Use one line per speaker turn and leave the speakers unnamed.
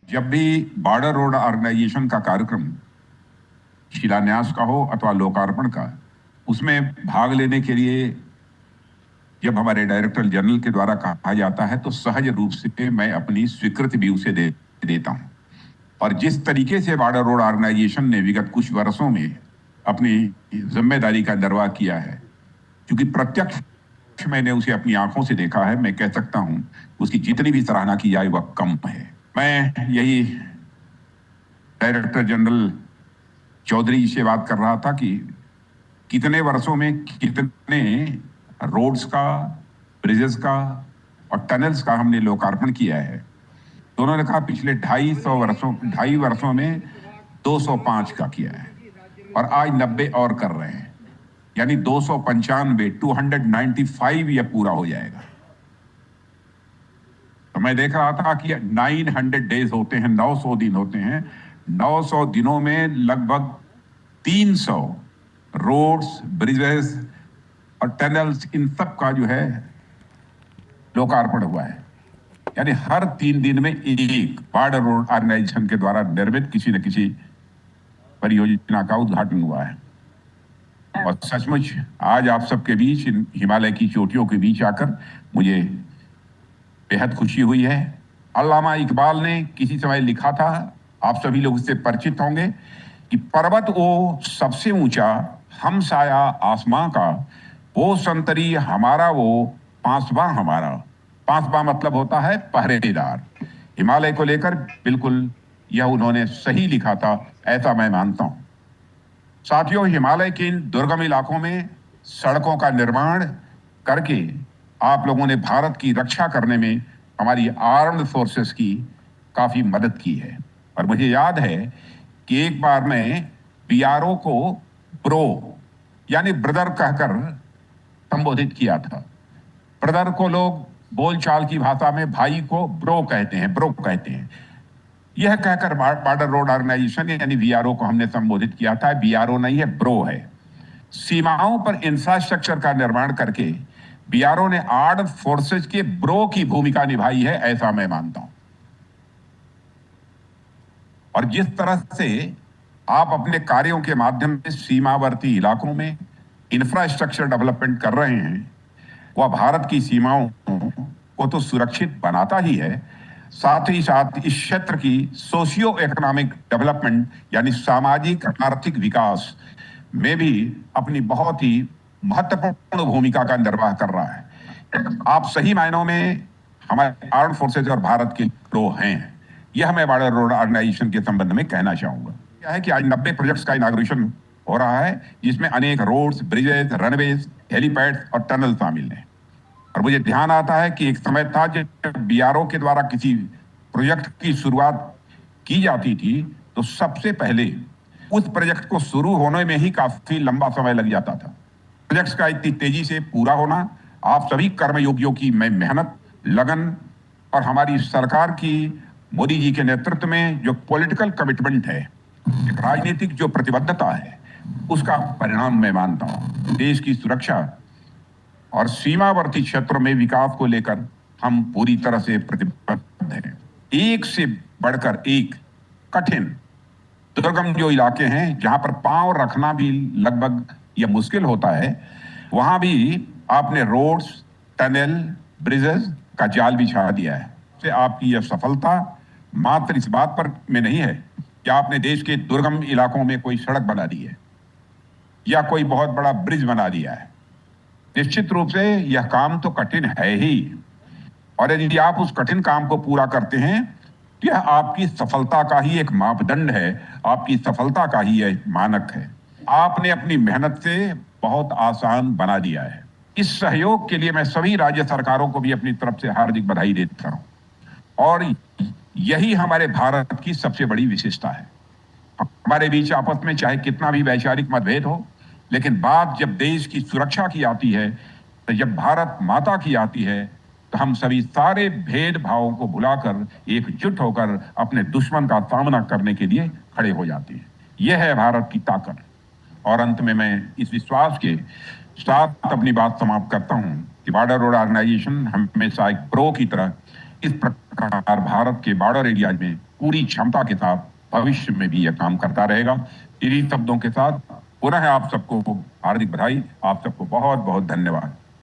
जब भी border road organisation का कार्यक्रम शिलान्यास का हो अथवा लोकार्पण का, उसमें भाग लेने के लिए जब हमारे डायरेक्टर जनरल के द्वारा कहा जाता है तो सहज रूप से मैं अपनी स्वीकृति भी उसे देता हूं। और जिस तरीके से बॉर्डर रोड ऑर्गेनाइजेशन ने विगत कुछ वर्षों में अपनी जिम्मेदारी का निर्वाह किया है, क्योंकि प्रत्यक्ष मैंने उसे अपनी आंखों से देखा है, मैं कह सकता हूं उसकी जितनी भी सराहना की जाए वह कम है। मैं यही डायरेक्टर जनरल चौधरी जी से बात कर रहा था कि कितने वर्षों में कितने रोड्स का, ब्रिजेस का और टनल्स का हमने लोकार्पण किया है। तो उन्होंने कहा पिछले 2.5 वर्षों में 205 का किया है और आज 90 और कर रहे हैं, यानी 295 यह पूरा हो जाएगा। तो मैं देख रहा था कि 900 डेज होते हैं, 900 दिन होते हैं। 900 दिनों में लगभग 300 रोड्स, ब्रिजेस और टनल्स, इन सब का जो है लोकार्पण हुआ है। यानी हर 3 दिन में एक बॉर्डर रोड ऑर्गेनाइजेशन के द्वारा निर्मित किसी न किसी परियोजना का उद्घाटन हुआ है। और सचमुच आज आप सबके बीच, इन हिमालय की चोटियों के बीच आकर मुझे बेहद खुशी हुई है। अल्लामा इकबाल ने किसी समय लिखा था, आप सभी लोग इससे परिचित होंगे, कि पर्वत वो सबसे ऊंचा, हमसाया आसमां का, वो संतरी हमारा, वो पांचवा हमारा। पांचवा मतलब होता है पहरेदार। हिमालय को लेकर बिल्कुल यह उन्होंने सही लिखा था, ऐसा मैं मानता हूं। साथियों, हिमालय के इन दुर्गम इलाकों में सड़कों का निर्माण करके आप लोगों ने भारत की रक्षा करने में हमारी आर्म्ड फोर्सेस की काफी मदद की है। और मुझे याद है कि एक बार मैं बीआरओ को ब्रो यानी ब्रदर कहकर संबोधित किया था। ब्रदर को लोग बोलचाल की भाषा में भाई को ब्रो कहते हैं। यह कहकर बॉर्डर रोड ऑर्गेनाइजेशन यानी बीआरओ को हमने संबोधित किया था। बीआरओ नहीं है, ब्रो है। सीमाओं पर इंफ्रास्ट्रक्चर का निर्माण करके बीआरओ ने आर्म्ड फोर्सेज के ब्रो की भूमिका निभाई है, ऐसा मैं मानता हूं। और जिस तरह से आप अपने कार्यों के माध्यम से सीमावर्ती इलाकों में इंफ्रास्ट्रक्चर डेवलपमेंट कर रहे हैं, वह भारत की सीमाओं को तो सुरक्षित बनाता ही है, साथ ही साथ इस क्षेत्र की सोशियो इकोनॉमिक डेवलपमेंट यानी सामाजिक आर्थिक विकास में भी अपनी बहुत ही महत्वपूर्ण भूमिका का निर्वाह कर रहा है। आप सही मायनों में हमारे आर्म्ड फोर्सेज और भारत के प्रो हैं। यह मैं बॉर्डर रोड ऑर्गेनाइजेशन के संबंध में कहना चाहूंगा। यह है कि आज 90 प्रोजेक्ट्स का इनॉग्रेशन हो रहा है, जिसमें अनेक रोड्स, ब्रिजेस, रनवेज, हेलीपैड और टनल शामिल हैं। और मुझे ध्यान आता है कि एक समय था जब बीआरओ के द्वारा किसी प्रोजेक्ट की शुरुआत की जाती थी तो सबसे पहले उस प्रोजेक्ट को शुरू होने में ही काफी लंबा समय लग जाता था। प्रोजेक्ट्स का इतनी तेजी से पूरा होना आप सभी कर्मयोगियों की मेहनत, लगन और हमारी सरकार की, मोदी जी के नेतृत्व में जो पॉलिटिकल कमिटमेंट है, राजनीतिक जो प्रतिबद्धता है, उसका परिणाम मैं मानता हूं। देश की सुरक्षा और सीमावर्ती क्षेत्रों में विकास को लेकर हम पूरी तरह से प्रतिबद्ध हैं। एक से बढ़कर एक कठिन दुर्गम जो इलाके हैं, जहां पर पांव रखना भी लगभग यह मुश्किल होता है, वहां भी आपने रोड्स, टनल, ब्रिजेस का जाल बिछा दिया है। से आपकी यह सफलता मात्र इस बात पर में नहीं है कि आपने देश के दुर्गम इलाकों में कोई सड़क बना दी है या कोई बहुत बड़ा ब्रिज बना दिया है। निश्चित रूप से यह काम तो कठिन है ही, और यदि आप उस कठिन काम को पूरा करते हैं तो यह आपकी सफलता का ही एक मापदंड है, आपकी सफलता का ही एक मानक है। आपने अपनी मेहनत से बहुत आसान बना दिया है। इस सहयोग के लिए मैं सभी राज्य सरकारों को भी अपनी तरफ से हार्दिक बधाई देता हूं। और यही हमारे भारत की सबसे बड़ी विशेषता है। हमारे बीच आपस में चाहे कितना भी वैचारिक मतभेद हो, लेकिन बात जब देश की सुरक्षा की आती है, तो जब भारत माता की आती है, तो हम सभी सारे भेदभावों को भुलाकर एकजुट होकर अपने दुश्मन का सामना करने के लिए खड़े हो जाते हैं। यह है भारत की ताकत। और अंत में मैं इस विश्वास के साथ अपनी बात समाप्त करता हूं कि बॉर्डर रोड ऑर्गेनाइजेशन हमेशा एक प्रो की तरह इस प्रकार भारत के बॉर्डर एरिया में पूरी क्षमता के साथ भविष्य में भी यह काम करता रहेगा। इन्हीं शब्दों के साथ पुनः आप सबको हार्दिक बधाई, आप सबको बहुत बहुत धन्यवाद।